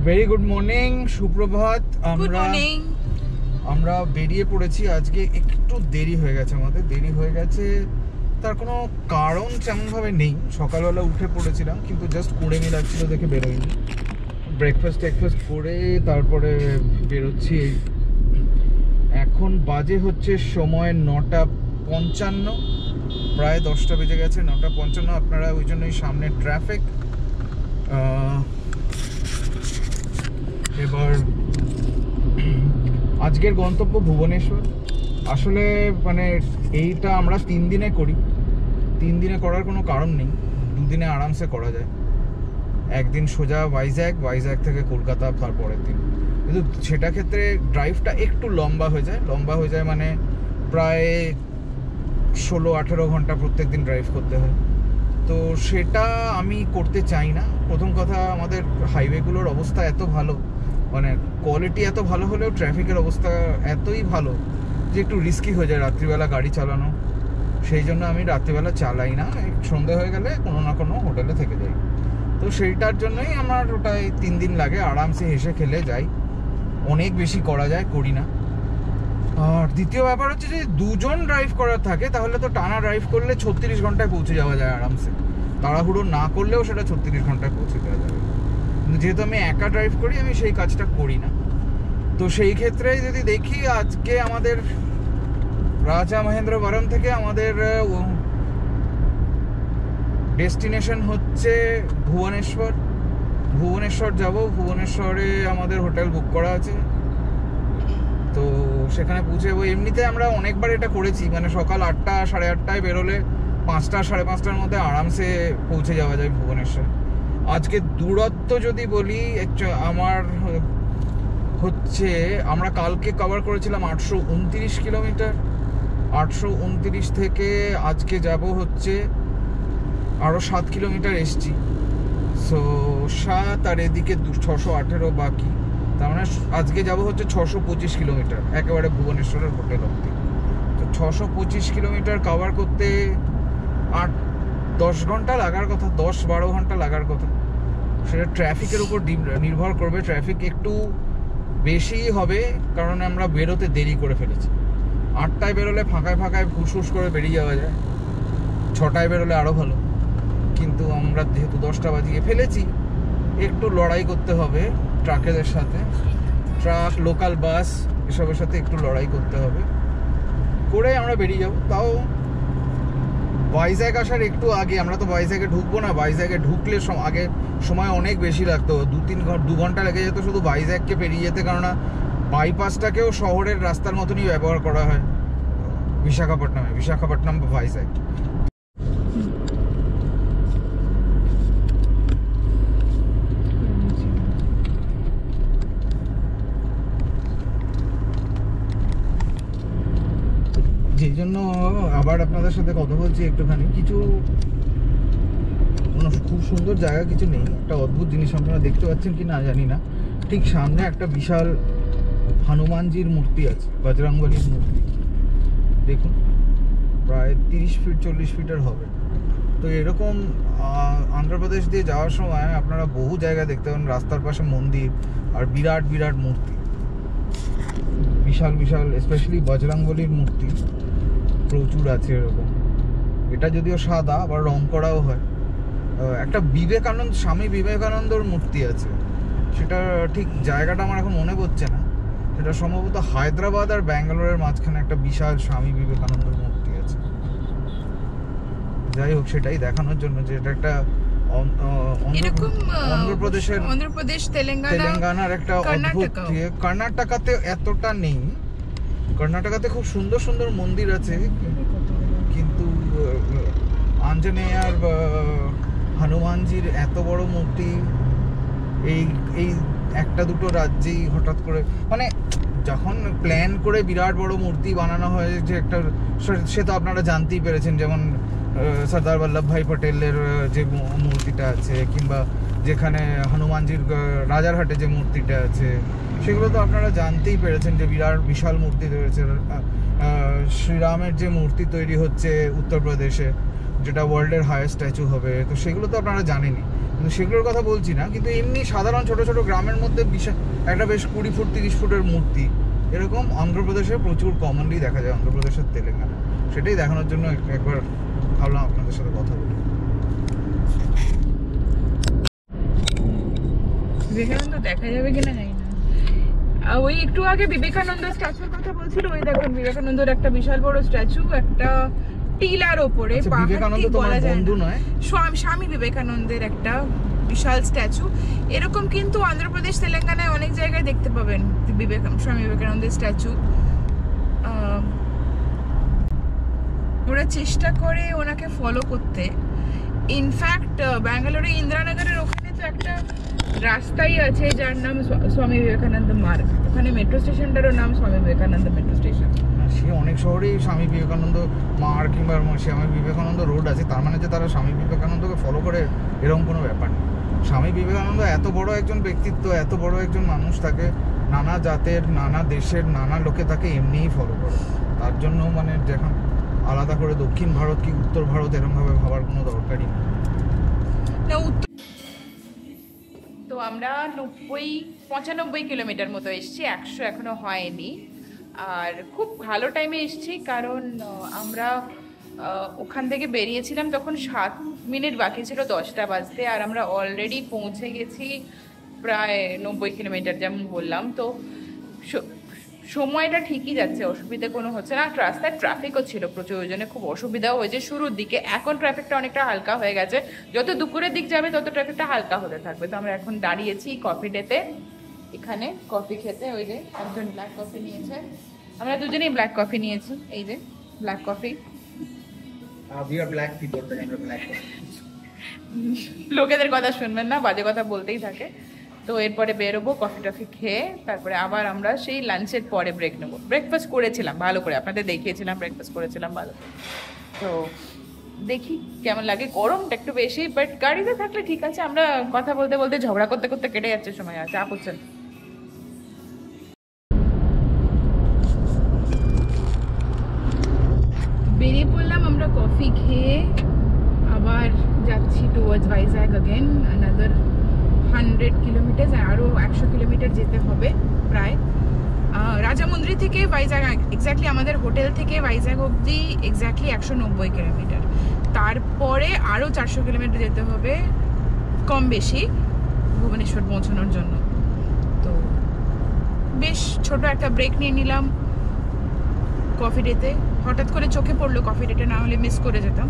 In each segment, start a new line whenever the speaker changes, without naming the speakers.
Very good morning, সুপ্রভাত। আমরা বেরিয়ে পড়েছি। আজকে একটু দেরি হয়ে গেছে, আমাদের দেরি হয়ে গেছে, তার কোনো কারণ তেমনভাবে নেই। সকালবেলা উঠে পড়েছিলাম, কিন্তু জাস্ট কুড়ে মিলাচ্ছিল দেখে বেরোয়নি। ব্রেকফাস্ট করে তারপরে বেরোচ্ছি। এখন বাজে হচ্ছে সময় 9:55, প্রায় 10টা বেজে গেছে। 9:55। আপনারা ওই জন্যই সামনে ট্রাফিক। এবার আজকের গন্তব্য ভুবনেশ্বর। আসলে মানে এইটা আমরা 3 দিনে করি। 3 দিনে করার কোনো কারণ নেই, 2 দিনে আরামসে করা যায়। একদিন সোজা ভাইজ্যাগ থেকে কলকাতা তারপরের দিন। কিন্তু সেটা ক্ষেত্রে ড্রাইভটা একটু লম্বা হয়ে যায়, মানে প্রায় 16-18 ঘন্টা প্রত্যেক দিন ড্রাইভ করতে হয়। তো সেটা আমি করতে চাই না। প্রথম কথা, আমাদের হাইওয়েগুলোর অবস্থা এত ভালো, মানে কোয়ালিটি এত ভালো হলেও ট্রাফিকের অবস্থা এতই ভালো যে একটু রিস্কি হয়ে যায় রাত্রিবেলা গাড়ি চালানো। সেই জন্য আমি রাত্রিবেলা চালাই না, সন্ধে হয়ে গেলে কোনো না কোনো হোটেলে থেকে যাই। তো সেইটার জন্যই আমার ওটাই 3 দিন লাগে, আরামসে হেসে খেলে যাই। অনেক বেশি করা যায়, করি না। আর দ্বিতীয় ব্যাপার হচ্ছে যে 2 জন ড্রাইভ করার থাকে, তাহলে তো টানা ড্রাইভ করলে 36 ঘন্টায় পৌঁছে যাওয়া যায় আরামসে। তাড়াহুড়ো না করলেও সেটা 36 ঘন্টায় পৌঁছে দেওয়া যাবে। কিন্তু যেহেতু আমি একা ড্রাইভ করি, আমি সেই কাজটা করি না। তো সেই ক্ষেত্রে যদি দেখি, আজকে আমাদের রাজা মহেন্দ্রবরম থেকে আমাদের ডেস্টিনেশন হচ্ছে ভুবনেশ্বর যাব। ভুবনেশ্বরে আমাদের হোটেল বুক করা আছে, তো সেখানে পৌঁছে যাবো। এমনিতে আমরা অনেকবার এটা করেছি, মানে সকাল 8টা 8:30টায় বেরোলে 5টা 5:30টার মধ্যে আরামসে পৌঁছে যাওয়া যায় ভুবনেশ্বর। আজকে দূরত্ব যদি বলি, আমার হচ্ছে, আমরা কালকে কভার করেছিলাম 829 কিলোমিটার। 829 থেকে আজকে যাব হচ্ছে আরও 7 কিলোমিটার এসছি। সো 7 আর এদিকে 618 বাকি, তার মানে আজকে যাব হচ্ছে 625 কিলোমিটার একেবারে ভুবনেশ্বরের হোটেল অবধি। তো 625 কিলোমিটার কভার করতে 8-10 ঘন্টা লাগার কথা, 10-12 ঘন্টা লাগার কথা। সেটা ট্রাফিকের উপর নির্ভর করবে। ট্রাফিক একটু বেশি হবে, কারণ আমরা বেরোতে দেরি করে ফেলেছি। 8টায় বেরোলে ফাঁকায় ফুসফুস করে বেরিয়ে যাওয়া যায়, 6টায় বেরোলে আরও ভালো। কিন্তু আমরা যেহেতু 10টা বাজিয়ে ফেলেছি, একটু লড়াই করতে হবে ট্রাকেদের সাথে। ট্রাক, লোকাল বাস এসবের সাথে একটু লড়াই করতে হবে, করে আমরা বেরিয়ে যাব। তাও ভাইজ্যাগ আসার একটু আগে, আমরা তো ভাইজ্যাগে ঢুকবো না। ভাইজ্যাগে ঢুকলে আগে সময় অনেক বেশি লাগতো, 2 ঘন্টা লেগে যেত শুধু ভাইজ্যাগকে পেরিয়ে যেতে। কেননা বাইপাসটাকেও শহরের রাস্তার মতনই ব্যবহার করা হয় বিশাখাপট্টনম বা ভাইজ্যাগ। যেই জন্য আবার আপনাদের সাথে কথা বলছি একটুখানি। কিছু খুব সুন্দর জায়গা কিছু নেই, একটা অদ্ভুত জিনিস আপনারা দেখতে পাচ্ছেন কি না জানি না। ঠিক সামনে একটা বিশাল হনুমানজির মূর্তি আছে, বজরংবলীর মূর্তি। দেখুন, প্রায় 30-40 ফিটের হবে। তো এরকম অন্ধ্রপ্রদেশ দিয়ে যাওয়ার সময় আপনারা বহু জায়গা দেখতে পাবেন, রাস্তার পাশে মন্দির আর বিরাট মূর্তি, বিশাল স্পেশালি বজরংবলীর মূর্তি প্রচুর আছে এরকম। এটা যদিও সাদা, আবার রং করাও হয়। একটা স্বামী বিবেকানন্দর মূর্তি আছে, সেটা ঠিক জায়গাটা আমার এখন মনে পড়ছে না। সেটা সম্ভবত হায়দ্রাবাদ আর ব্যাঙ্গালোরের মাঝখানে একটা বিশাল স্বামী বিবেকানন্দর মূর্তি আছে। যাই হোক, সেটাই দেখানোর জন্য যে এটা একটা অন্ধ্রপ্রদেশ তেলেঙ্গানার একটা অদ্ভুত। কর্ণাটকাতে এতটা নেই, কর্ণাটকাতে খুব সুন্দর মন্দির আছে, কিন্তু আঞ্জনেয়ার হনুমানজির এত বড় মূর্তি এই একটা দুটো রাজ্যেই হঠাৎ করে, মানে যখন প্ল্যান করে বিরাট বড় মূর্তি বানানো হয় যে একটা, সে তো আপনারা জানতেই পেরেছেন। যেমন সর্দার বল্লভভাই পটেলের যে মূর্তিটা আছে, কিংবা যেখানে হনুমানজির রাজারহাটে যে মূর্তিটা আছে, সেগুলো তো আপনারা জানতেই পেরেছেন যে বিশাল মূর্তি রয়েছে। শ্রীরামের যে মূর্তি তৈরি হচ্ছে উত্তরপ্রদেশে, যেটা ওয়ার্ল্ডের হাইয়েস্ট স্ট্যাচু হবে, তো সেগুলো তো আপনারা জানেনই, কিন্তু সেগুলোর কথা বলছি না। কিন্তু এমনি সাধারণ ছোট ছোট গ্রামের মধ্যে বিশাল একটা বেশ 20 ফুট 30 ফুটের মূর্তি এরকম অন্ধ্রপ্রদেশে প্রচুর কমনলি দেখা যায়, অন্ধ্রপ্রদেশের তেলেঙ্গানা। সেটাই দেখানোর জন্য একবার ভাবলাম আপনাদের সাথে কথা বলি।
বিবেকানন্দ দেখা যাবে কিনা জানি না। ওই একটু আগে বিবেকানন্দ স্ট্যাচুর কথা বলছিল, ওই দেখুন বিবেকানন্দের একটা বিশাল বড় স্ট্যাচু, একটা টিলার ওপরে,
বিবেকানন্দ তো আমার বন্ধু নয়,
স্বামী বিবেকানন্দের একটা বিশাল স্ট্যাচু। এরকম কিন্তু অন্ধ্রপ্রদেশ তেলেঙ্গানায় অনেক জায়গায় দেখতে পাবেন স্বামী বিবেকানন্দের স্ট্যাচু। ওরা চেষ্টা করে ওনাকে ফলো করতে। ইনফ্যাক্ট ব্যাঙ্গালোরে ইন্দিরানগরের ওখানে তো একটা রাস্তাই আছে যার নাম স্বামী বিবেকানন্দ মার্গ, ওখানে মেট্রো স্টেশনটারও নাম স্বামী বিবেকানন্দ মেট্রো স্টেশন।
সে অনেক শহরেই স্বামী বিবেকানন্দ মার্গ কিংবা স্বামী বিবেকানন্দ রোড আছে, তার মানে যে তারা স্বামী বিবেকানন্দকে ফলো করে এরকম কোনো ব্যাপার নেই। স্বামী বিবেকানন্দ এত বড় একজন ব্যক্তিত্ব, এত বড় একজন মানুষ, তাকে নানা জাতের নানা দেশের নানা লোকে তাকে এমনিই ফলো করে। তার জন্য মানে যখন আলাদা করে দক্ষিণ ভারত কি উত্তর ভারত এরকমভাবে ভাবার কোনো দরকারই নেই।
তো আমরা 95 কিলোমিটার মতো এসছি, 100 এখনো হয়নি। আর খুব ভালো টাইমে এসছি, কারণ আমরা ওখান থেকে বেরিয়েছিলাম তখন 7 মিনিট বাকি ছিল 10টা বাজতে, আর আমরা অলরেডি পৌঁছে গেছি প্রায় 90 কিলোমিটার যেমন বললাম। তো সময়টা ঠিকই যাচ্ছে, অসুবিধা কোনো হচ্ছে না। রাস্তায় ট্রাফিকও ছিল প্রচুর, ওই জন্য খুব অসুবিধাও হয়েছে শুরুর দিকে। এখন ট্রাফিকটা অনেকটা হালকা হয়ে গেছে, যত দুপুরের দিক যাবে তত ট্রাফিকটা হালকা হতে থাকবে। তো আমরা এখন দাঁড়িয়েছি কফি ডেতে, এখানে কফি খেতে। ওই যে একজন ব্ল্যাক কফি নিয়েছে, আমরা দুজনেই ব্ল্যাক কফি নিয়েছি। এই যে ব্ল্যাক কফি, লোকেদের কথা শুনবেন না, বাজে কথা বলতেই থাকে। তো এরপরে বেরোবো কফি টফি খেয়ে, তারপরে আবার আমরা সেই লাঞ্চের পরে ব্রেক নেবো। ব্রেকফাস্ট করেছিলাম ভালো করে, আপনাদের দেখিয়েছিলাম ব্রেকফাস্ট করেছিলাম ভালো। তো দেখি কেমন লাগে, গরমটা একটু বেশি, বাট গাড়িতে থাকলে ঠিক আছে। আমরা কথা বলতে বলতে ঝগড়া করতে করতে কেটে যাচ্ছে সময়, আর চাপ হচ্ছে না। বেরিয়ে পড়লাম আমরা কফি খেয়ে, আবার যাচ্ছি towards Vizag again, another 100 kilometre, আরও 100 কিলোমিটার যেতে হবে প্রায়। রাজামুন্দ্রি থেকে ভাইজ্যাগ, এক্স্যাক্টলি আমাদের হোটেল থেকে ভাইজ্যাগ অবধি এক্স্যাক্টলি 190 কিলোমিটার। তারপরে আরও 400 কিলোমিটার যেতে হবে কম বেশি ভুবনেশ্বর পৌঁছানোর জন্য। তো বেশ ছোট একটা ব্রেক নিয়ে নিলাম কফি ডেতে। হঠাৎ করে চোখে পড়লো কফি ডেটা, না হলে মিস করে যেতাম।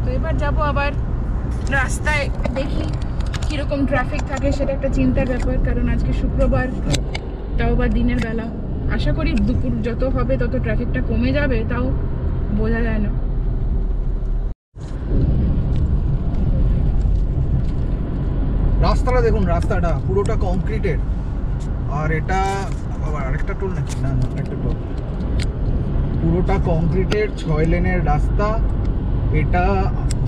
তো এবার যাব আবার রাস্তায়, দেখি কীরকম ট্রাফিক থাকে, সেটা একটা চিন্তার ব্যাপার, কারণ আজকে শুক্রবার, তাও বা দিনের বেলা। আশা করি দুপুর যত হবে তত ট্রাফিকটা কমে যাবে, তাও বোঝা যায় না।
রাস্তাটা দেখুন, রাস্তাটা পুরোটা কংক্রিটের। আর এটা আরেকটা টোল নাকি? না না, একটা টোল। পুরোটা কংক্রিটের 6 লেনের রাস্তা। এটা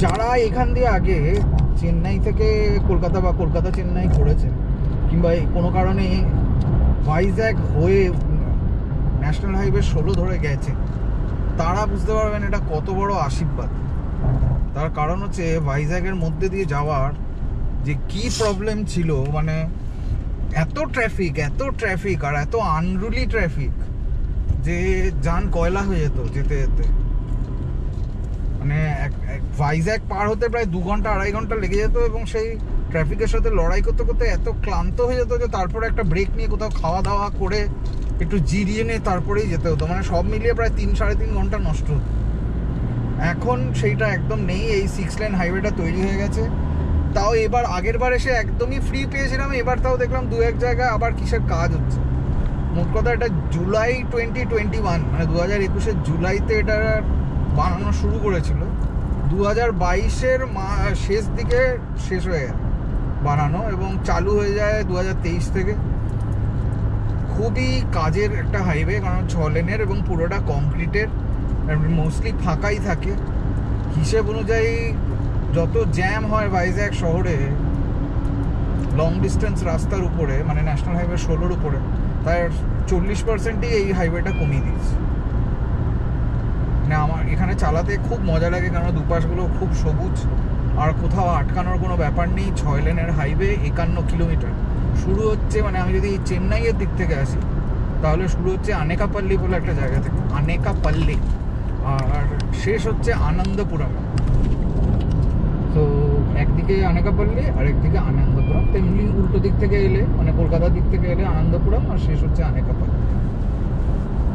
যারা এখান দিয়ে আগে চেন্নাই থেকে কলকাতা বা কলকাতা চেন্নাই করেছে, কিংবা কোনো কারণে ভাইজ্যাগ হয়ে ন্যাশনাল হাইওয়ে 16 ধরে গেছে, তারা বুঝতে পারবেন এটা কত বড় আশীর্বাদ। তার কারণ হচ্ছে ভাইজ্যাগের মধ্যে দিয়ে যাওয়ার যে কি প্রবলেম ছিল, মানে এত ট্রাফিক আর এত আনরুলি ট্রাফিক যে যান কয়লা হয়ে যেত যেতে যেতে। মানে ভাইজ্যাগ পার হতে প্রায় 2 ঘন্টা 2.5 ঘন্টা লেগে যেত, এবং সেই ট্রাফিকের সাথে লড়াই করতে করতে এত ক্লান্ত হয়ে যেত যে তারপরে একটা ব্রেক নিয়ে কোথাও খাওয়া দাওয়া করে একটু জিরিয়ে নিয়ে তারপরেই যেতে হতো। মানে সব মিলিয়ে প্রায় 3-3.5 ঘন্টা নষ্ট হতো। এখন সেইটা একদম নেই, এই 6 লেন হাইওয়েটা তৈরি হয়ে গেছে। তাও এবার আগের বার এসে একদমই ফ্রি পেয়েছিলাম, এবার তাও দেখলাম 2-1 জায়গায় আবার কিসের কাজ হচ্ছে। মোট কথা এটা জুলাই 2021, মানে 2021-এর জুলাইতে এটা বানানো শুরু করেছিল, 2022-এর শেষ দিকে শেষ হয়ে গেল বানানো, এবং চালু হয়ে যায় 2023 থেকে। খুবই কাজের একটা হাইওয়ে, কারণ 6 লেনের এবং পুরোটা কংক্রিটের, মোস্টলি ফাঁকাই থাকে। হিসেব অনুযায়ী যত জ্যাম হয় ভাইজ্যাগ শহরে লং ডিস্টেন্স রাস্তার উপরে, মানে ন্যাশনাল হাইওয়ে 16-র উপরে, তার 40%ই এই হাইওয়েটা কমিয়ে দিয়েছে। মানে আমার এখানে চালাতে খুব মজা লাগে, কারণ দুপাশগুলো খুব সবুজ, আর কোথাও আটকানোর কোনো ব্যাপার নেই। 6 লেনের হাইওয়ে, 51 কিলোমিটার। শুরু হচ্ছে, মানে আমি যদি চেন্নাইয়ের দিক থেকে আসি তাহলে শুরু হচ্ছে আনেকাপল্লি বলে একটা জায়গা থেকে, আনেকাপল্লি, আর শেষ হচ্ছে আনন্দপুরম। তো একদিকে আনেকাপল্লি আর একদিকে আনন্দপুরম, তেমনি উল্টো দিক থেকে এলে, মানে কলকাতার দিক থেকে এলে আনন্দপুরম, আর শেষ হচ্ছে আনেকাপল্লি।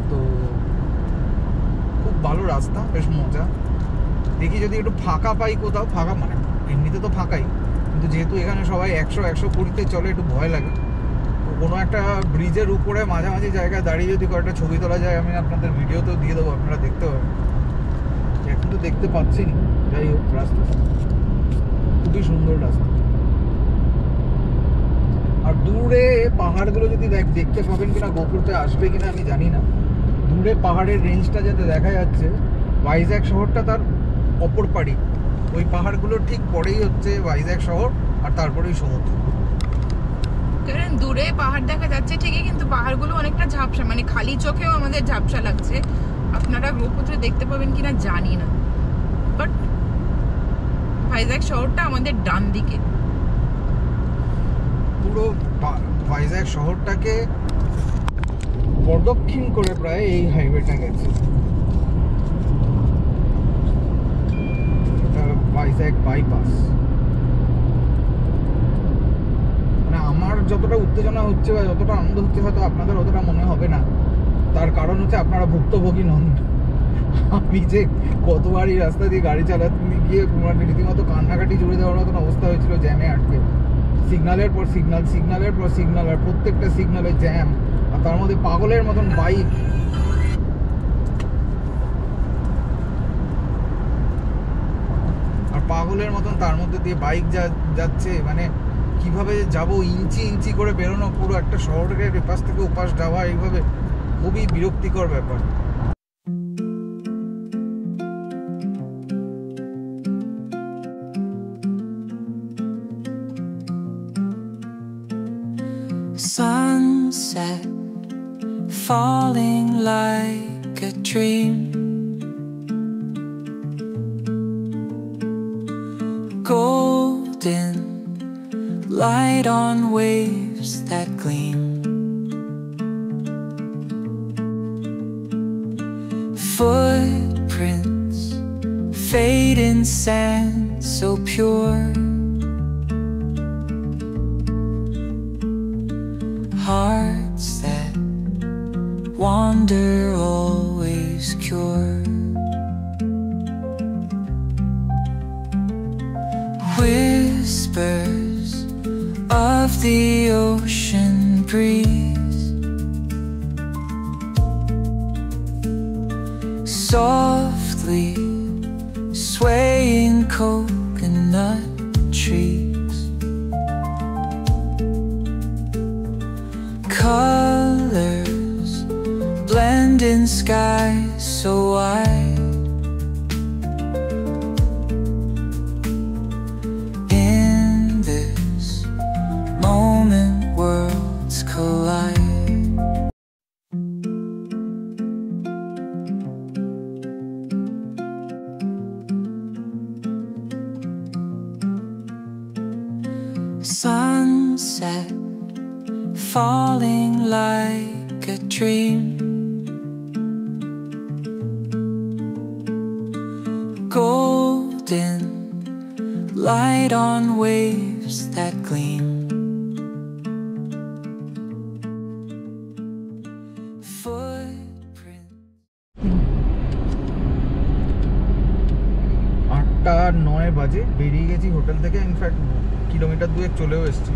তো খুব ভালো রাস্তা, বেশ মজা। দেখি যদি একটু ফাঁকা পাই কোথাও, ফাঁকা মানে এমনিতে তো ফাঁকাই, কিন্তু যেহেতু এখানে সবাই 100-120-তে চলে, একটু ভয় লাগে। তো কোনো একটা ব্রিজের উপরে মাঝামাঝি জায়গায় দাঁড়িয়ে যদি কয়েকটা ছবি তোলা যায়, আমি আপনাদের ভিডিওতেও দিয়ে দেবো, আপনারা দেখতে পাবেন। এখন তো দেখতে পাচ্ছি না, যাই হোক রাস্তা খুবই সুন্দর রাস্তা। আর দূরে পাহাড়গুলো যদি দেখতে পাবেন কিনা, গোপুরতে আসবে কিনা আমি জানি না, দূরে পাহাড়ের রেঞ্জটা যাতে দেখা যাচ্ছে, ভাইজ্যাক শহরটা তার অপর পাড়ি, ওই পাহাড়গুলোর ঠিক পরেই হচ্ছে ভাইজ্যাক শহর, আর তারপরেই সমুদ্র।
কারণ দূরে পাহাড় দেখা যাচ্ছে ঠিকই, কিন্তু পাহাড়গুলো অনেকটা ঝাপসা, মানে খালি চোখেও আমাদের ঝাপসা লাগছে। আপনারা ব্রহ্মপুত্রে দেখতে পাবেন কিনা জানি না, বাট ভাইজ্যাক শহরটা আমাদের ডান দিকে।
পুরো ভাইজ্যাক শহরটাকে প্রদক্ষিণ করে প্রায় এই হাইওয়েটা গেছে। এটা ভাইজ্যাক বাইপাস। মানে আমার যতটা উত্তেজনা হচ্ছে বা যতটা আনন্দ হচ্ছে, হয়তো আপনাদের অতটা মনে হবে না। তার কারণ হচ্ছে আপনারা ভুক্তভোগী নন। আমি যে কতবার এই রাস্তা দিয়ে গাড়ি চালাতে গিয়ে রীতিমতো কান্নাকাটি জুড়ে দেওয়ার মতন অবস্থা হয়েছিল, জ্যামে আটকে, সিগন্যালের পর সিগন্যাল, সিগন্যালের পর সিগন্যাল, আর প্রত্যেকটা সিগন্যালে জ্যাম, আর তার মধ্যে পাগলের মতন বাইক। আর পাগলের মতন তার মধ্যে দিয়ে বাইক যাচ্ছে, মানে কিভাবে যাব, ইঞ্চি ইঞ্চি করে বেরোনো, পুরো একটা শহরের এপাশ থেকে ওপাশ যাওয়া, এইভাবে খুবই বিরক্তিকর ব্যাপার।
Sunset falling like a dream, golden light on waves that gleam, footprints fade in sand so pure, hearts that wander always cure, whispers of the ocean breeze, softly swaying coconut trees, colors blend in skies so wide, in this moment worlds collide. Sunset falling like a dream, golden light on waves that gleam, footprints.
8:09 বাজে বেরিয়ে গেছি hotel থেকে, in fact kilometre 2 চলেও এসেছি।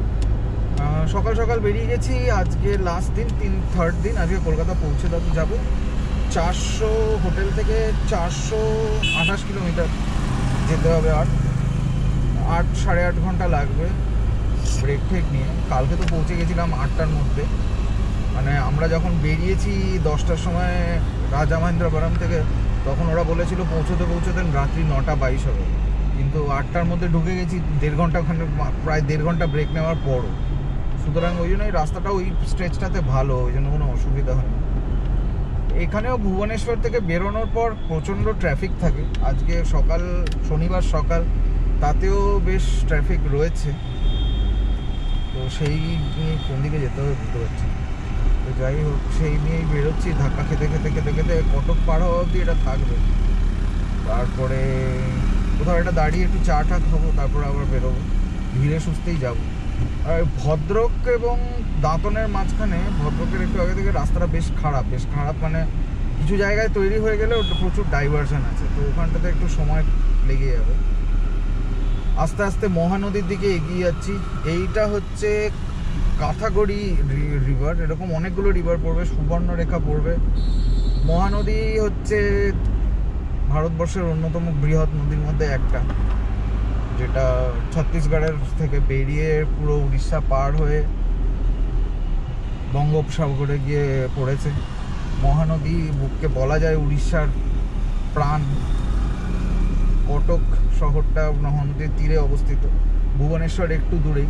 সকাল সকাল বেরিয়ে গেছি। আজকে লাস্ট দিন, থার্ড দিন। আজকে কলকাতা পৌঁছে যাবো। 400 হোটেল থেকে 428 কিলোমিটার যেতে হবে, আর 8-8.5 ঘন্টা লাগবে ব্রেক ঠেক নিয়ে। কালকে তো পৌঁছে গেছিলাম 8টার মধ্যে, মানে আমরা যখন বেরিয়েছি 10টার সময় রাজা মহেন্দ্রবরম থেকে, তখন ওরা বলেছিল পৌঁছতে রাত্রি 9:22 হবে, কিন্তু 8টার মধ্যে ঢুকে গেছি। 1.5 ঘন্টা, প্রায় 1.5 ঘন্টা ব্রেক নেওয়ার পরও। সুতরাং ওই জন্য এই রাস্তাটা ওই স্ট্রেচটাতে ভালো, ওই জন্য কোনো অসুবিধা হয়নি। এখানেও ভুবনেশ্বর থেকে বেরোনোর পর প্রচণ্ড ট্রাফিক থাকে। আজকে সকাল, শনিবার সকাল, তাতেও বেশ ট্রাফিক রয়েছে। তো সেই নিয়ে কোন দিকে যেতে হবে বুঝতে পারছি না। তো যাই হোক, সেই নিয়েই বেরোচ্ছি। ধাক্কা খেতে খেতে খেতে খেতে কটক পার হওয়া অবধি এটা থাকবে। তারপরে কোথাও একটা দাঁড়িয়ে একটু চা টা খাবো, তারপরে আবার বেরোবো। ধীরে সুস্থেই যাবো। আর ভদ্রক এবং দাঁতনের মাঝখানে, ভদ্রকের একটু আগে থেকে রাস্তাটা বেশ খারাপ মানে কিছু জায়গায় তৈরি হয়ে গেলে ওটা প্রচুর ডাইভারশন আছে, তো ওখানটাতে একটু সময় লেগে যাবে। আস্তে আস্তে মহানদীর দিকে এগিয়ে যাচ্ছি। এইটা হচ্ছে কাঁথাগড়ি রিভার, এরকম অনেকগুলো রিভার পড়বে, সুবর্ণরেখা পড়বে। মহানদী হচ্ছে ভারতবর্ষের অন্যতম বৃহৎ নদীর মধ্যে একটা, যেটা ছত্তিশগড়ের থেকে বেরিয়ে পুরো উড়িষ্যা পার হয়ে বঙ্গোপসাগরে গিয়ে পড়েছে। মহানদী বুককে বলা যায় উড়িষ্যার প্রাণ। কটক শহরটা মহানদীর তীরে অবস্থিত, ভুবনেশ্বর একটু দূরেই।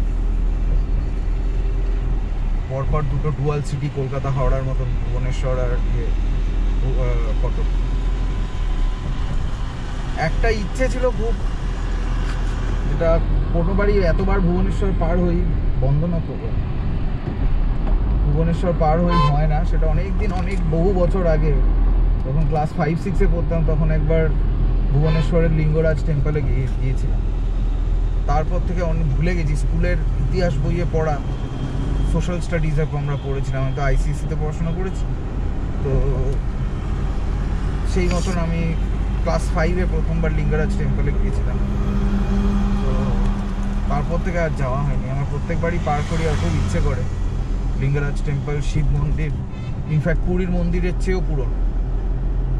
পরপর দুটো ডুয়াল সিটি, কলকাতা হাওড়ার মতন ভুবনেশ্বর আর কটক। একটা ইচ্ছে ছিল খুব, যেটা কোনোবারই এতবার ভুবনেশ্বর পার হই বন্ধ না করবো, ভুবনেশ্বর পার হই হয় না। সেটা বহু বছর আগে, যখন ক্লাস 5-6-এ পড়তাম, তখন একবার ভুবনেশ্বরের লিঙ্গরাজ টেম্পলে গিয়েছিলাম। তারপর থেকে অনেক ভুলে গেছি। স্কুলের ইতিহাস বইয়ে পড়া, সোশ্যাল স্টাডিজে আমরা পড়েছিলাম, আমি তো আইসিএসসিতে পড়াশোনা করেছি। তো সেই মতন আমি ক্লাস 5-এ প্রথমবার লিঙ্গরাজ টেম্পলে গিয়েছিলাম। তো তারপর থেকে আর যাওয়া হয়নি। আমার প্রত্যেকবারই পার করি, আর খুব ইচ্ছে করে। লিঙ্গরাজ টেম্পল, শিব মন্দির, ইনফ্যাক্ট পুরীর মন্দিরের চেয়েও পুরনো।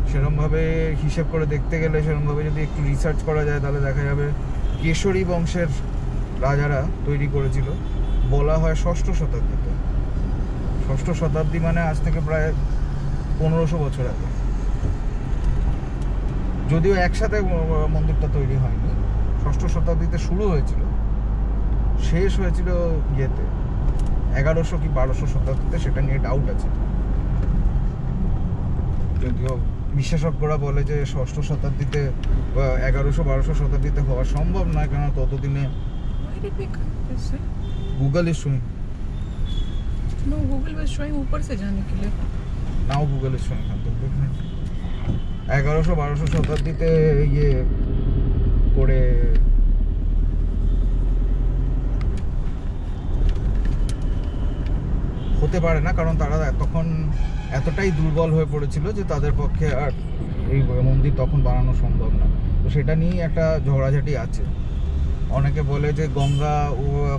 সেরমভাবে হিসেব করে দেখতে গেলে, সেরমভাবে যদি একটু রিসার্চ করা যায়, তাহলে দেখা যাবে কেশরী বংশের রাজারা তৈরি করেছিল, বলা হয় 6ষ্ঠ শতাব্দীতে। 6ষ্ঠ শতাব্দী মানে আজ থেকে প্রায় 1500 বছর আগে। যদিও একসাথে মন্দিরটা তৈরি হয়নি, 6ষ্ঠ শতাব্দীতে শুরু হয়েছিল, শেষ হয়েছিল 1100 কি 1200 শতাব্দীতে, সেটা নিয়ে ডাউট আছে। যদিও বিশেষজ্ঞরা বলে যে 6ষ্ঠ শতাব্দীতে বা 1100-1200 শতাব্দীতে হওয়া সম্ভব নয়, কেন ততদিনে Google is showing
No, Google was showing ऊपर से जाने के लिए.
Now Google is showing something different. 1100-1200 শতাব্দীতে ইয়ে করে হতে পারে না, কারণ তারা তখন এতটাই দুর্বল হয়ে পড়েছিল যে তাদের পক্ষে আর এই মন্দির তখন বানানো সম্ভব না। তো সেটা নিয়েই একটা ঝগড়াঝাটি আছে। অনেকে বলে যে গঙ্গা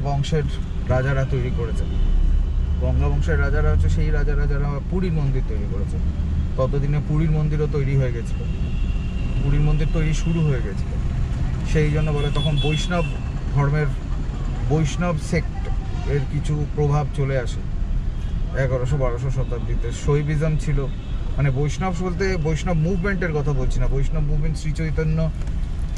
বংশের রাজারা তৈরি করেছে। গঙ্গা বংশের রাজারা হচ্ছে সেই রাজারা যারা পুরীর মন্দির তৈরি করেছে। ততদিনে পুরীর মন্দিরও তৈরি হয়ে গেছিল, পুরীর মন্দির তৈরি শুরু হয়ে গেছিল। সেই জন্য বলে তখন বৈষ্ণব ধর্মের, বৈষ্ণব সেক্ট এর কিছু প্রভাব চলে আসে 1100-1200 শতাব্দীতে। শৈবিজম ছিল, মানে বৈষ্ণব বলতে বৈষ্ণব মুভমেন্টের কথা বলছি না। বৈষ্ণব মুভমেন্ট শ্রী চৈতন্য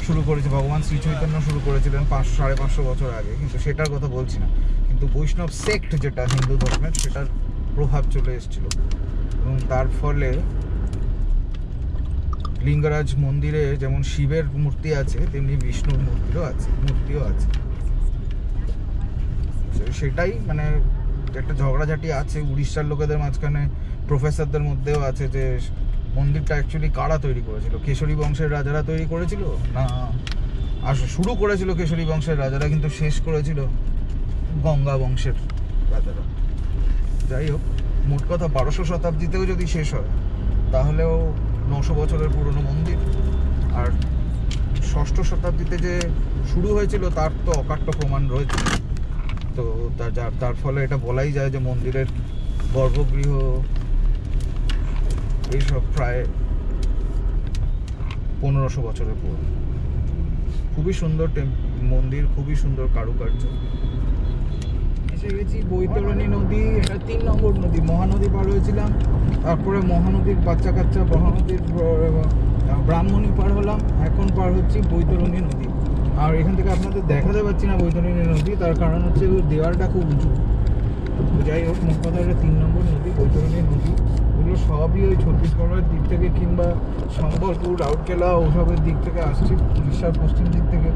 শুরু করেছে, ভগবান শ্রী চৈতন্য শুরু করেছিলেন 500-550 বছর আগে, কিন্তু সেটার কথা বলছি না। কিন্তু বৈষ্ণব সেক্ট যেটা হিন্দু ধর্মের, সেটার প্রভাব চলে এসেছিল, এবং তার ফলে লিঙ্গরাজ মন্দিরে যেমন শিবের মূর্তি আছে, তেমনি বিষ্ণুর মূর্তিও আছে। সেটাই মানে একটা ঝগড়াঝাটি আছে উড়িষ্যার লোকেদের মাঝখানে, প্রফেসরদের মধ্যেও আছে, যে মন্দিরটা অ্যাকচুয়ালি কারা তৈরি করেছিল। কেশরী বংশের রাজারা তৈরি করেছিল না, আর শুরু করেছিল কেশরী বংশের রাজারা, কিন্তু শেষ করেছিল গঙ্গা বংশের রাজারা। যাই হোক, মোট কথা 1200 শতাব্দীতেও যদি শেষ হয়, তাহলেও 900 বছরের পুরনো মন্দির। আর 6ষ্ঠ শতাব্দীতে যে শুরু হয়েছিল তার তো অকাট্য প্রমাণ রয়েছে। তো তার ফলে এটা বলাই যায় যে মন্দিরের গর্ভগৃহ এইসব প্রায় 1500 বছরের পুরনো। খুবই সুন্দর মন্দির, খুবই সুন্দর কারুকার্য। এসে গেছি বৈতরণী নদী, এটা 3 নম্বর নদী। মহানদী পার হয়েছিলাম, তারপরে মহানদীর বাচ্চা কাচ্চা মহানদীর ব্রাহ্মণী পার হলাম, এখন পার হচ্ছি বৈতরণী নদী। আর এখান থেকে আপনাদের দেখাতে পাচ্ছি না বৈতরণী নদী, তার কারণ হচ্ছে দেওয়ালটা খুব উঁচু। যাই হোক, মোট কথা এটা 3 নম্বর নদী, বৈতরণী নদী। এগুলো সবই ওই ছত্তিশগড়ের দিক থেকে কিংবা সম্বলপুর, রাউরকেলা ওসবের দিক থেকে আসছে, উড়িষ্যার পশ্চিম দিক থেকে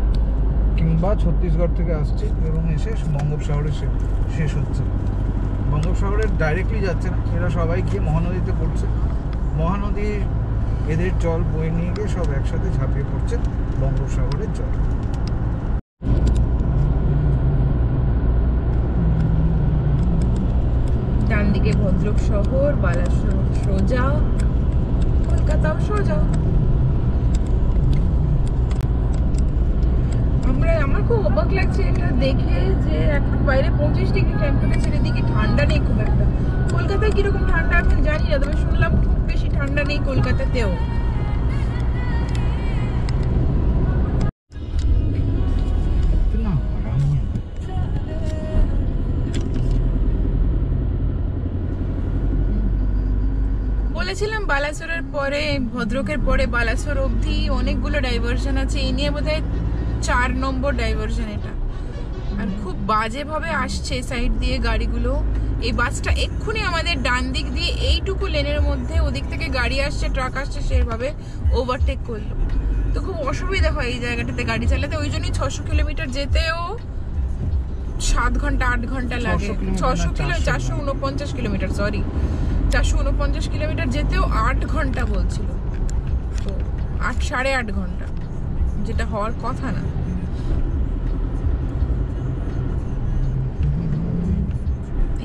কিংবা ছত্তিশগড় থেকে আসছে এবং এসে বঙ্গোপসাগরে শেষ হচ্ছে। বঙ্গোপসাগরে ডাইরেক্টলি যাচ্ছে না, এরা সবাই গিয়ে মহানদীতে পড়ছে, মহানদী এদের জল বয়ে নিয়ে গিয়ে সব একসাথে ঝাঁপিয়ে পড়ছে বঙ্গোপসাগরের জল।
ডান দিকে ভদ্রক শহর, বালাসোর সোজা, কলকাতাও সোজা। আমার খুব অবাক লাগছে এটা দেখে যে এখন বাইরে 25 ডিগ্রি টেম্পারেচার, এদিকে ঠান্ডা নেই খুব একটা। কলকাতায় কিরকম ঠান্ডা এখন জানি না, তবে শুনলাম খুব বেশি ঠান্ডা নেই কলকাতাতেও। বলেছিলাম বালাসোরের পরে, ভদ্রকের পরে বালাসোর অবধি অনেকগুলো ডাইভারশন আছে, এই নিয়ে বোধহয় 4 নম্বর ডাইভারশন এটা। আর খুব বাজে ভাবে আসছে সাইড দিয়ে গাড়িগুলো। এই বাসটা এক্ষুনি আমাদের ডান দিক দিয়ে এইটুকু লেনের মধ্যে, ওদিক থেকে গাড়ি আসছে, ট্রাক আসছে, সেভাবে ওভারটেক করলো। তো খুব অসুবিধা হয় এই জায়গাটাতে গাড়ি চালাতে। ওই জন্যই 600 কিলোমিটার যেতেও 7 ঘন্টা 8 ঘন্টা লাগে। 449 কিলোমিটার, সরি 449 কিলোমিটার যেতেও 8 ঘন্টা বলছিল, তো 8-8.5 ঘন্টা, যেটা হওয়ার কথা না।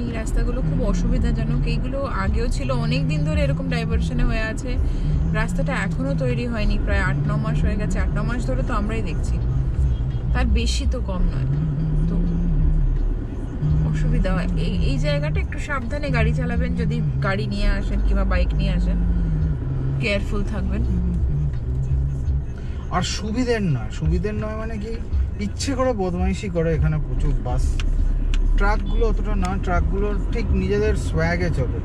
এই রাস্তাগুলো খুব অসুবিধাজনক। এইগুলো আগেও ছিল, অনেক দিন ধরে এরকম ডাইভারশনে হয়ে আছে। রাস্তাটা এখনো তৈরি হয়নি, প্রায় 8-9 মাস হয়ে গেছে। 8-9 মাস ধরে তো আমরাই দেখছি, তার বেশি তো কম নয়। তো অসুবিধা হয়। এই জায়গাটা একটু সাবধানে গাড়ি চালাবেন, যদি গাড়ি নিয়ে আসেন কিংবা বাইক নিয়ে আসেন, কেয়ারফুল থাকবেন।
আর সুবিধের নয় মানে কি, ইচ্ছে করে বদমাইশি করে এখানে প্রচুর বাস। ট্রাকগুলো অতটা না, ট্রাকগুলো ঠিক নিজেদের সোয়াগে চলে,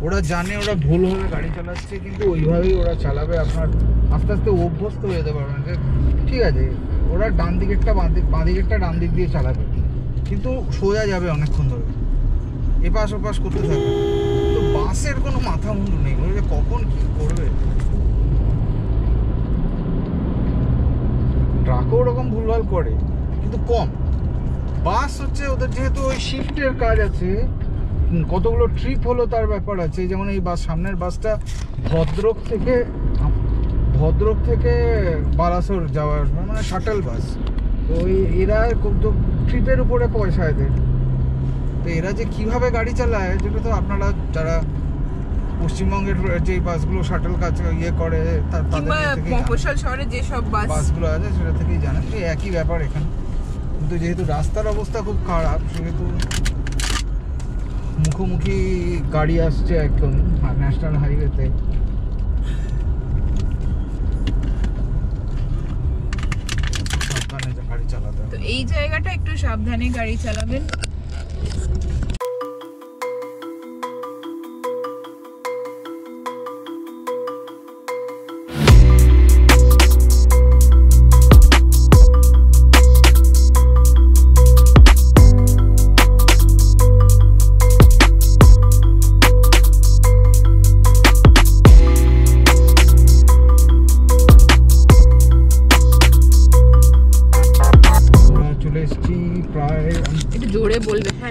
ওরা জানে ওরা ভুলভাবে গাড়ি চালাচ্ছে, কিন্তু ওইভাবেই ওরা চালাবে। আপনার আস্তে আস্তে অভ্যস্ত হয়ে যেতে পারবেন যে ঠিক আছে, ওরা ডান দিকেরটা বাঁ দিকেরটা ডান দিক দিয়ে চালাবে, কিন্তু সোজা যাবে অনেকক্ষণ ধরে, এপাশ ওপাশ করতে থাকবে। তো বাসের কোনো মাথা মুন্ডু নেই, ওরা যে কখন কি করবে। ট্রাকও ওরকম ভুলভাল করে, কিন্তু কম। বাস হচ্ছে ওদের যেহেতু ওই শিফটের কাজ আছে, কতগুলো ট্রিপ হলো তার ব্যাপার আছে। যেমন এই বাস, সামনের বাসটা ভদ্রক থেকে বালাসোর যাওয়ার মানে শাটল বাস। তো এরা তো ট্রিপের উপরে পয়সা এদের। তো এরা যে কিভাবে গাড়ি চালায়, যেটা তো আপনারা যারা পশ্চিমবঙ্গের যে বাসগুলো শাটল কাজ করে
মফস্বল শহরে যেসব
বাসগুলো আছে সেটা থেকেই জানেন যে একই ব্যাপার এখানে। কিন্তু যেহেতু রাস্তার অবস্থা খুব খারাপ, সেহেতু মুখোমুখি গাড়ি আসছে একদম ন্যাশনাল হাইওয়েতে। সাবধানে গাড়ি চালাতে হবে।
তো এই জায়গাটা একটু সাবধানে গাড়ি চালাবেন।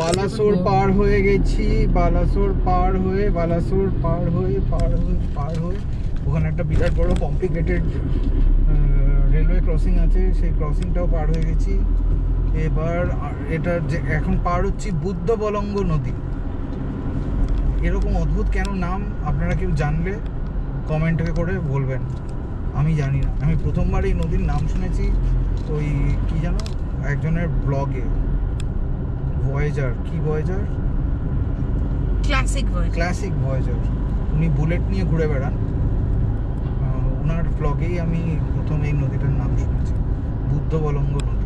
বালাসোর পার হয়ে গেছি, বালাসোর পার হয়ে ওখানে একটা বিরাট বড় কমপ্লিকেটেড রেলওয়ে ক্রসিং আছে, সেই ক্রসিংটাও পার হয়ে গেছি। এবার এটা যে এখন পার হচ্ছি বুদ্ধবলঙ্গ নদী। এরকম অদ্ভুত কেন নাম, আপনারা কেউ জানলে কমেন্টে করে বলবেন, আমি জানি না। আমি প্রথমবার এই নদীর নাম শুনেছি ওই কি জানো একজনের ব্লগে, ক্লাসিক ভয়েজার, উনি বুলেট নিয়ে ঘুরে বেড়ান, ওনার ব্লগেই আমি প্রথম এই নদীটার নাম শুনেছি, বুদ্ধবলঙ্গ নদী।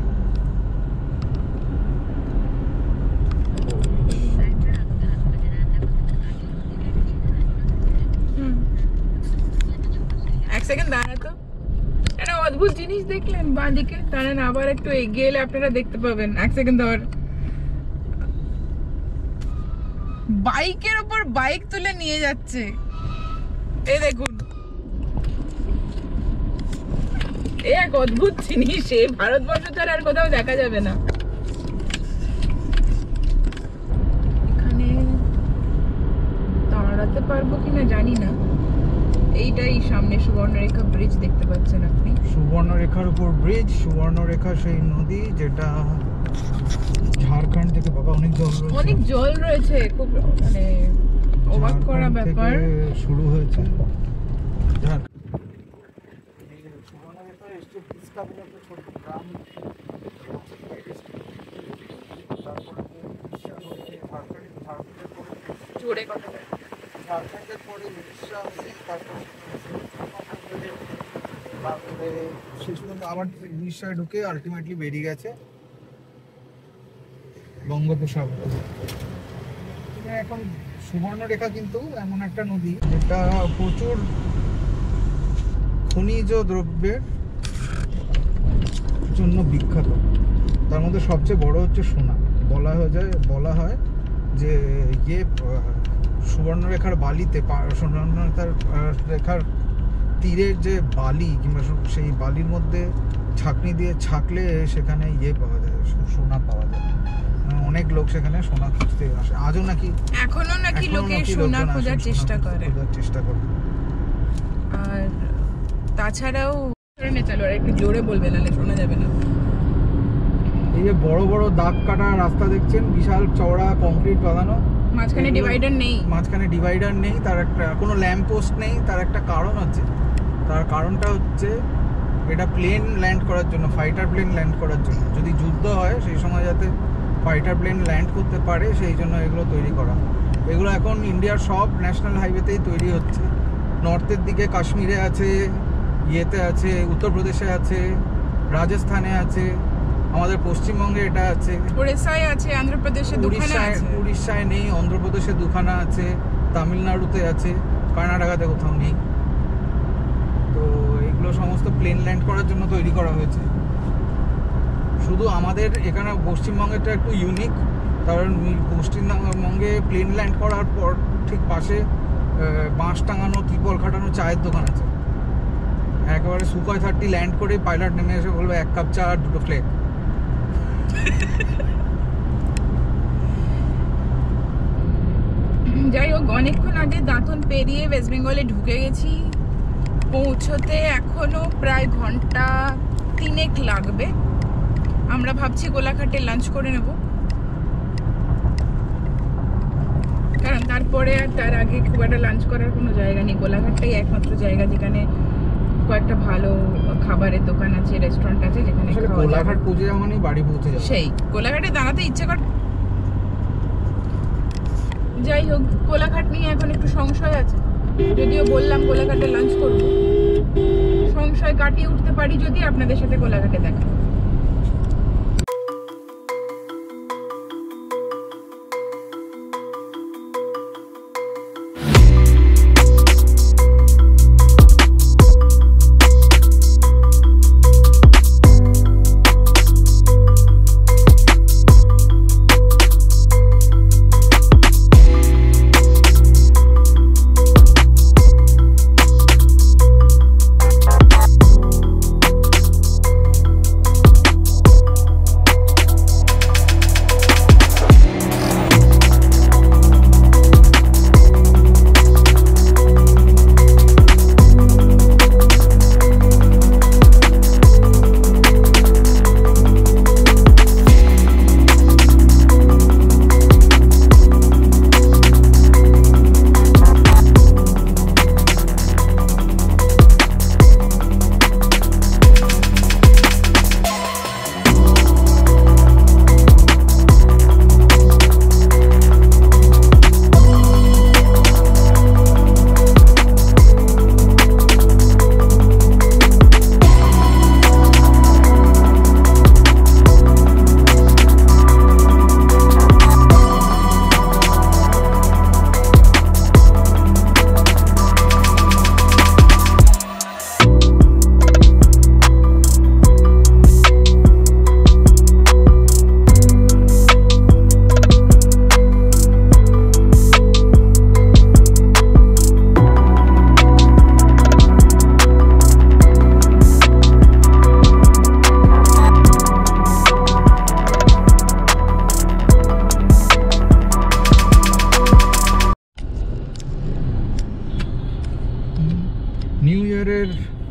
এক সেকেন্ড দাঁড়া, তো একটা অদ্ভুত জিনিস দেখলেন বাঁদিকে, দাঁড়ান আবার একটু এগিয়ে এলে আপনারা দেখতে পাবেন। এক সেকেন্ড ধর, বাইকের উপর বাইক তুলে নিয়ে যাচ্ছে। এই দেখুন, এ এক অদ্ভুত জিনিস, এই ভারতবর্ষ ছাড়া আর কোথাও দেখা যাবে না। এখানে দাঁড়াতে পারবো কিনা জানি না। এইটাই সামনে সুবর্ণরেখা ব্রিজ দেখতে পাচ্ছেন আপনি।
সুবর্ণরেখার উপর ব্রিজ। সুবর্ণরেখা সেই নদী যেটা ঝাড়খণ্ড থেকে, বাবা অনেক জল রয়েছে,
অনেক জল রয়েছে, খুব মানে অবাক করা
ঝাড়খণ্ড
ব্যাপার।
থেকে শুরু হয়েছে।
জোরে কথা বল।
ঝাড়খণ্ডের পরে উড়িষ্যা হয়ে তারপরে শেষ পর্যন্ত আবার উড়িষ্যায় ঢুকে আলটিমেটলি বেরিয়ে গেছে বঙ্গোপসাগর। এখন সুবর্ণরেখা কিন্তু এমন একটা নদী যেটা প্রচুর খনিজ দ্রব্যের জন্য বিখ্যাত। তার মধ্যে সবচেয়ে বড় হচ্ছে সোনা। বলা হয় যে সুবর্ণরেখার বালিতে, সুবর্ণরেখার তীরের যে বালি কিংবা সেই বালির মধ্যে ছাঁকনি দিয়ে ছাঁকলে সেখানে পাওয়া যায়, সোনা পাওয়া যায়। অনেক লোক সেখানে সোনা খুঁজতে আসে, আজও নাকি,
এখনো নাকি লোকে সোনা খোঁজার চেষ্টা করে। আর তাছাড়াও চলো আর একটু জোরে বলবে, নাহলে শোনা যাবে না।
এই যে বড় বড় দাগ কাটা রাস্তা দেখছেন, বিশাল চওড়া কংক্রিট বাঁধানো,
মাঝখানে
ডিভাইডার নেই, তার একটা কোনো ল্যাম্প পোস্ট নেই। তার একটা কারণ আছে, তার কারণটা হচ্ছে এটা প্লেন ল্যান্ড করার জন্য, ফাইটার প্লেন ল্যান্ড করার জন্য। যদি যুদ্ধ হয় সেই সময় যাতে ফাইটার প্লেন ল্যান্ড করতে পারে, সেই জন্য এগুলো তৈরি করা। এগুলো এখন ইন্ডিয়ার সব ন্যাশনাল হাইওয়েতেই তৈরি হচ্ছে। নর্থের দিকে কাশ্মীরে আছে, আছে, উত্তরপ্রদেশে আছে, রাজস্থানে আছে, আমাদের পশ্চিমবঙ্গে এটা আছে,
উড়িষ্যায় আছে, অন্ধ্রপ্রদেশে দুখানা আছে।
উড়িষ্যায় নেই, অন্ধ্রপ্রদেশে দুখানা আছে, তামিলনাড়ুতে আছে, কর্ণাটকাতে কোথাও নেই। তো এগুলো সমস্ত প্লেন ল্যান্ড করার জন্য তৈরি করা হয়েছে। শুধু আমাদের এখানে পশ্চিমবঙ্গেরটা একটু ইউনিক, কারণ পশ্চিমবঙ্গে প্লেন ল্যান্ড করার পর ঠিক পাশে বাঁশ টাঙানো, ত্রিপল খাটানো চায়ের দোকান আছে। একেবারে সুকয় 30 ল্যান্ড করে পাইলট নেমে এসে বলবে 1 কাপ চা আর 2 ফ্লেক।
যাই হোক, অনেকক্ষণ আগে দাঁতন পেরিয়ে ওয়েস্ট বেঙ্গলে ঢুকে গেছি। পৌঁছতে এখনো প্রায় ঘন্টা 3 লাগবে। আমরা ভাবছি গোলাঘাটে লাঞ্চ করে নেব, কারণ তারপরে আর তার আগে খুব একটা লাঞ্চ করার কোনো জায়গা নেই। গোলাঘাটটাই একমাত্র জায়গা যেখানে কয়েকটা ভালো খাবারের দোকান আছে, রেস্টুরেন্ট আছে, যেখানে
গোলাঘাট পৌঁছে যাওয়া মানে বাড়ি পৌঁছে যাওয়া।
সেই গোলাঘাটে দাঁড়াতে ইচ্ছে করে। যাই হোক, গোলাঘাট নিয়ে এখন একটু সংশয় আছে। যদিও বললাম গোলাঘাটে লাঞ্চ করব, সংশয় কাটিয়ে উঠতে পারি যদি আপনাদের সাথে গোলাঘাটে দেখা।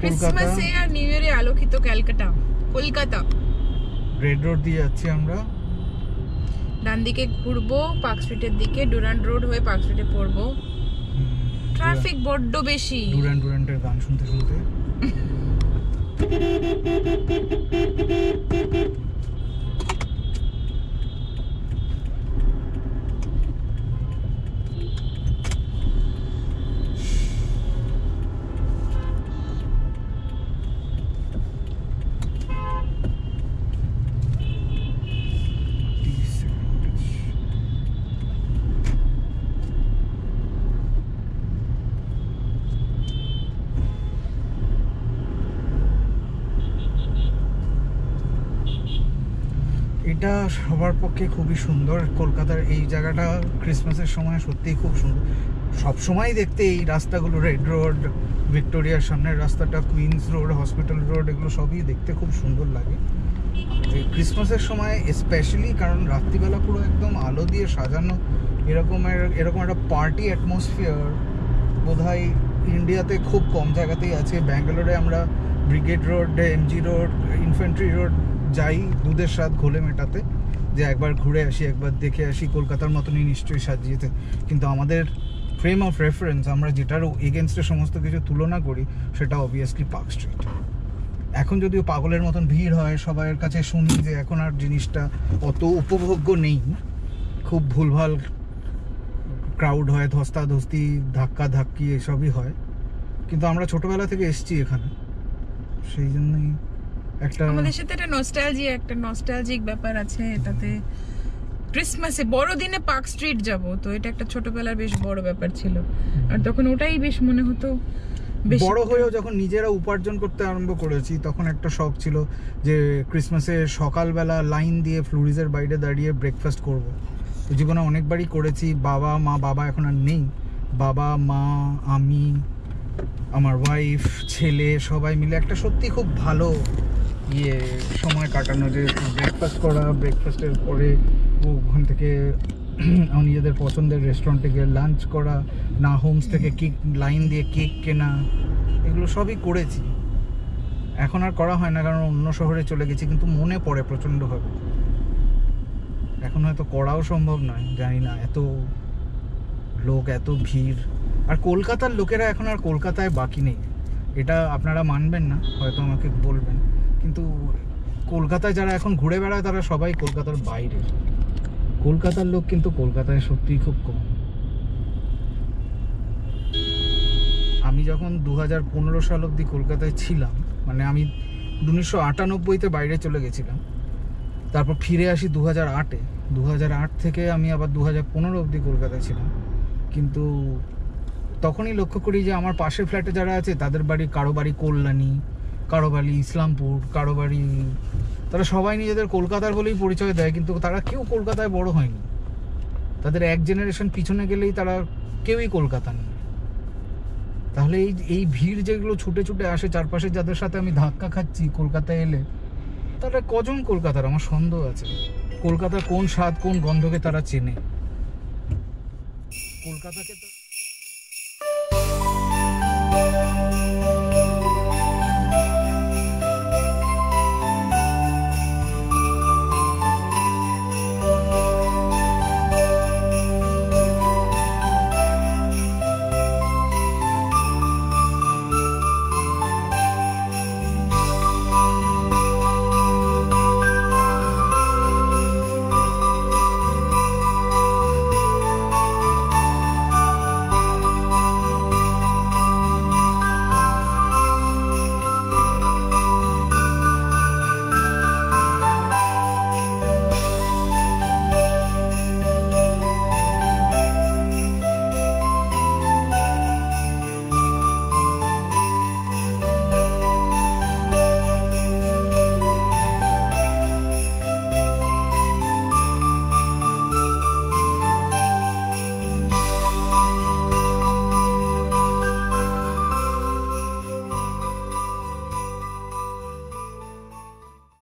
ক্রিসমাসে আর নিউ ইয়ারে আলোকিত কলকাতা।
রেড রোড দিয়ে যাচ্ছি আমরা।
ডান দিকে ঘুরবো পার্ক স্ট্রিটের দিকে, ডুরান্ড রোড হয়ে পার্ক স্ট্রিটে পড়বো। ট্রাফিক বড্ড বেশি।
ডুরান্ডের গান শুনতে শুনতে এটা সবার পক্ষে খুবই সুন্দর। কলকাতার এই জায়গাটা ক্রিসমাসের সময় সত্যিই খুব সুন্দর। সব সময় দেখতে এই রাস্তাগুলো, রেড রোড, ভিক্টোরিয়ার সামনের রাস্তাটা, কুইন্স রোড, হসপিটাল রোড, এগুলো সবই দেখতে খুব সুন্দর লাগে। এই ক্রিসমাসের সময় স্পেশালি, কারণ রাত্রিবেলা পুরো একদম আলো দিয়ে সাজানো, এরকম একটা পার্টি অ্যাটমসফিয়ার বোধহয় ইন্ডিয়াতে খুব কম জায়গাতেই আছে। ব্যাঙ্গালোরে আমরা brigade road, MG road, infantry road যাই দুধের স্বাদ ঘোলে মেটাতে, যে একবার ঘুরে আসি, একবার দেখে আসি, কলকাতার মতনই নিশ্চয়ই সাজিয়েতে। কিন্তু আমাদের ফ্রেম অফ রেফারেন্স, আমরা যেটার এগেনস্টে সমস্ত কিছু তুলনা করি, সেটা অবভিয়াসলি পার্ক স্ট্রিট। এখন যদিও পাগলের মতন ভিড় হয়, সবার কাছে শুনি যে এখন আর জিনিসটা অত উপভোগ্য নেই, খুব ভুলভাল ক্রাউড হয়, ধস্তাধস্তি, ধাক্কি এসবই হয়। কিন্তু আমরা ছোটবেলা থেকে এসেছি এখানে, সেই জন্যই একটা
আমাদের সাথে একটা নস্টালজিক ব্যাপার আছে এটাতে। ক্রিসমাসে বড়দিনে পার্ক স্ট্রিট যাব, তো এটা একটা ছোটবেলার বেশ বড় ব্যাপার ছিল। আর তখন ওটাই বেশ মনে হতো।
বড় হয়েও যখন নিজেরা উপার্জন করতে আরম্ভ করেছি, তখন একটা শখ ছিল যে ক্রিসমাসে সকালবেলা লাইন দিয়ে ফ্লুরিজের বাইরে দাঁড়িয়ে ব্রেকফাস্ট করব। তো জীবনে অনেকবারই করেছি। বাবা এখন আর নেই, বাবা, মা, আমি, আমার ওয়াইফ, ছেলে সবাই মিলে একটা সত্যি খুব ভালো সময় কাটানো, যে ব্রেকফাস্ট করা, ব্রেকফাস্টের পরে ওখান থেকে নিজেদের পছন্দের রেস্টুরেন্টে গিয়ে লাঞ্চ করা, না হোমস থেকে কেক লাইন দিয়ে কেক কেনা, এগুলো সবই করেছি। এখন আর করা হয় না, কারণ অন্য শহরে চলে গেছি। কিন্তু মনে পড়ে প্রচণ্ডভাবে। এখন হয়তো করাও সম্ভব নয়, জানি না, এত লোক, এত ভিড়। আর কলকাতার লোকেরা এখন আর কলকাতায় বাকি নেই, এটা আপনারা মানবেন না, হয়তো আমাকে বলবেন, কিন্তু কলকাতায় যারা এখন ঘুরে বেড়ায় তারা সবাই কলকাতার বাইরে। কলকাতার লোক কিন্তু কলকাতায় সত্যিই খুব কম। আমি যখন 2015 সাল অবধি কলকাতায় ছিলাম, মানে আমি 1998-তে বাইরে চলে গেছিলাম, তারপর ফিরে আসি 2008-এ। 2008 থেকে আমি আবার 2015 অবধি কলকাতায় ছিলাম। কিন্তু তখনই লক্ষ্য করি যে আমার পাশের ফ্ল্যাটে যারা আছে, তাদের বাড়ি, কারো বাড়ি কল্যাণী, কারো বাড়ি ইসলামপুর, কারো বাড়ি, তারা সবাই নিজেদের কলকাতার বলেই পরিচয় দেয়, কিন্তু তারা কেউ কলকাতায় বড় হয়নি। তাদের এক জেনারেশন পিছনে গেলেই তারা কেউই কলকাতা নেই। তাহলে এই ভিড় যেগুলো ছুটে ছুটে আসে চারপাশে, যাদের সাথে আমি ধাক্কা খাচ্ছি কলকাতায় এলে, তারা কজন কলকাতার? আমার সন্দেহ আছে কলকাতার কোন স্বাদ, কোন গন্ধকে তারা চেনে। কলকাতাকে তো